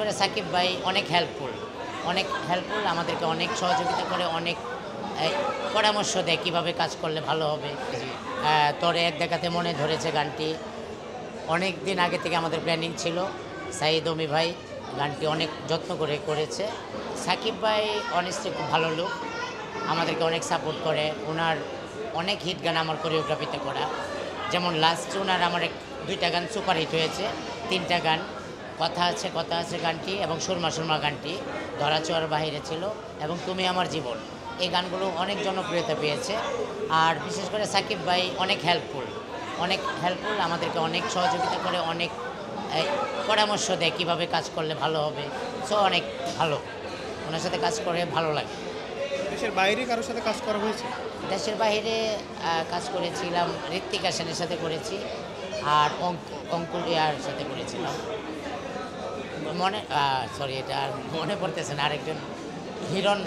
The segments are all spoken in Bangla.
করে সাকিব ভাই অনেক হেল্পফুল আমাদেরকে অনেক সহযোগিতা করে, অনেক পরামর্শ দেয় কীভাবে কাজ করলে ভালো হবে। তোরে এক দেখাতে মনে ধরেছে গানটি অনেক দিন আগে থেকে আমাদের প্ল্যানিং ছিল। সাঈদ অমি ভাই গানটি অনেক যত্ন করে করেছে। সাকিব ভাই অনেস্টলি খুব ভালো লোক, আমাদেরকে অনেক সাপোর্ট করে। ওনার অনেক হিট গান আমার কোরিওগ্রাফিতে করা, যেমন লাস্ট ওনার আমার দুইটা গান সুপারহিট হয়েছে, তিনটা গান কথা আছে গানটি এবং সুরমা সুরমা গানটি ধরাছোঁয়ার বাহিরে ছিল, এবং তুমি আমার জীবন, এই গানগুলো অনেক জনপ্রিয়তা পেয়েছে। আর বিশেষ করে সাকিব ভাই অনেক হেল্পফুল আমাদেরকে অনেক সহযোগিতা করে, অনেক পরামর্শ দেয় কীভাবে কাজ করলে ভালো হবে। সো অনেক ভালো, ওনার সাথে কাজ করে ভালো লাগে। দেশের বাইরে কারোর সাথে কাজ করা হয়েছে? দেশের বাইরে কাজ করেছিলাম, ঋত্বিকা সেনের সাথে করেছি, আর অঙ্কুলিয়ার সাথে করেছিলাম। এটা আর মনে পড়তেছে না, আরেকজন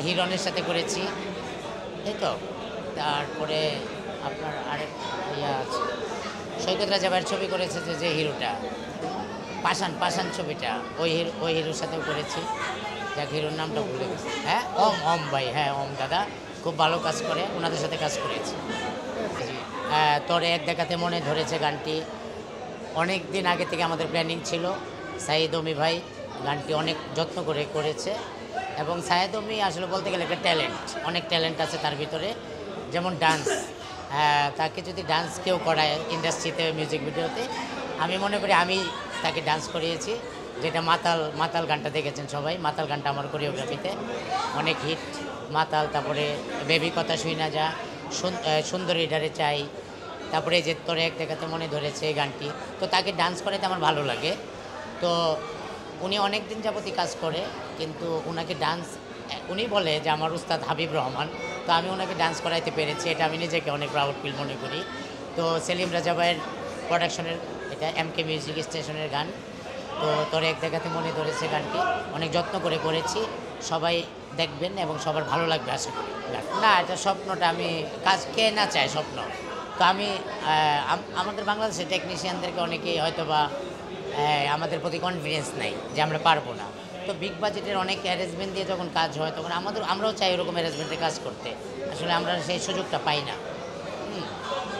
হিরনের সাথে করেছি, এই তো। তারপরে আপনার আরেক আছে সৈকত রাজা ভাইয়ের ছবি করেছে যে হিরোটা, পাষাণ ছবিটা, ওই হিরোর সাথেও করেছি, যাক হিরোর নামটা ভুলে গেছি। হ্যাঁ, ওম ভাই, হ্যাঁ ওম দাদা খুব ভালো কাজ করে, ওনাদের সাথে কাজ করেছি। তোরে এক দেখাতে মনে ধরেছে গানটি অনেক দিন আগে থেকে আমাদের প্ল্যানিং ছিল। সাঈদ অমি ভাই গানটি অনেক যত্ন করে করেছে, এবং সাঈদ অমি আসলে বলতে গেলে একটা অনেক ট্যালেন্ট আছে তার ভিতরে, যেমন ডান্স। তাকে যদি ডান্স কেউ করায় ইন্ডাস্ট্রিতে, মিউজিক ভিডিওতে, আমি মনে করি আমি তাকে ডান্স করিয়েছি। যেটা মাতাল গানটা দেখেছেন সবাই, মাতাল গানটা আমার কোরিওগ্রাফিতে অনেক হিট। মাতাল, তারপরে বেবি কথা শুই না যা, সুন্দরী ডারে চাই, তারপরে যে তোরে এক দেখাতে মনে ধরেছে এই গানটি। তো তাকে ডান্স করাতে আমার ভালো লাগে। তো উনি অনেক দিন যাবতই কাজ করে, কিন্তু ওনাকে ডান্স, উনি বলে যে আমার উস্তাদ হাবিব রহমান, তো আমি ওনাকে ডান্স করাইতে পেরেছি, এটা আমি নিজেকে অনেক প্রাউড ফিল মনে করি। তো সেলিম রাজা ভাইয়ের প্রোডাকশনের এটা MK মিউজিক স্টেশনের গান। তো তোরে এক দেখাতে মনে ধরেছে গানটি অনেক যত্ন করে করেছি, সবাই দেখবেন এবং সবার ভালো লাগবে আশা করি। না, এটা স্বপ্নটা আমি কাজ কে না চায় স্বপ্ন। তো আমি আমাদের বাংলাদেশের টেকনিশিয়ানদেরকে অনেকেই হয়তো বা আমাদের প্রতি কনফিডেন্স নেই যে আমরা পারবো না। তো বিগ বাজেটের অনেক অ্যারেঞ্জমেন্ট দিয়ে যখন কাজ হয়, তখন আমরাও চাই এরকম অ্যারেঞ্জমেন্টে কাজ করতে, আসলে আমরা সেই সুযোগটা পাই না।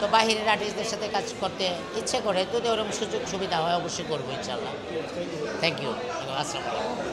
তো বাহিরের আর্টিস্টদের সাথে কাজ করতে ইচ্ছে করে, যদি ওরকম সুযোগ সুবিধা হয় অবশ্যই করবো ইনশাল্লাহ। Thank you. আসসালামু আলাইকুম।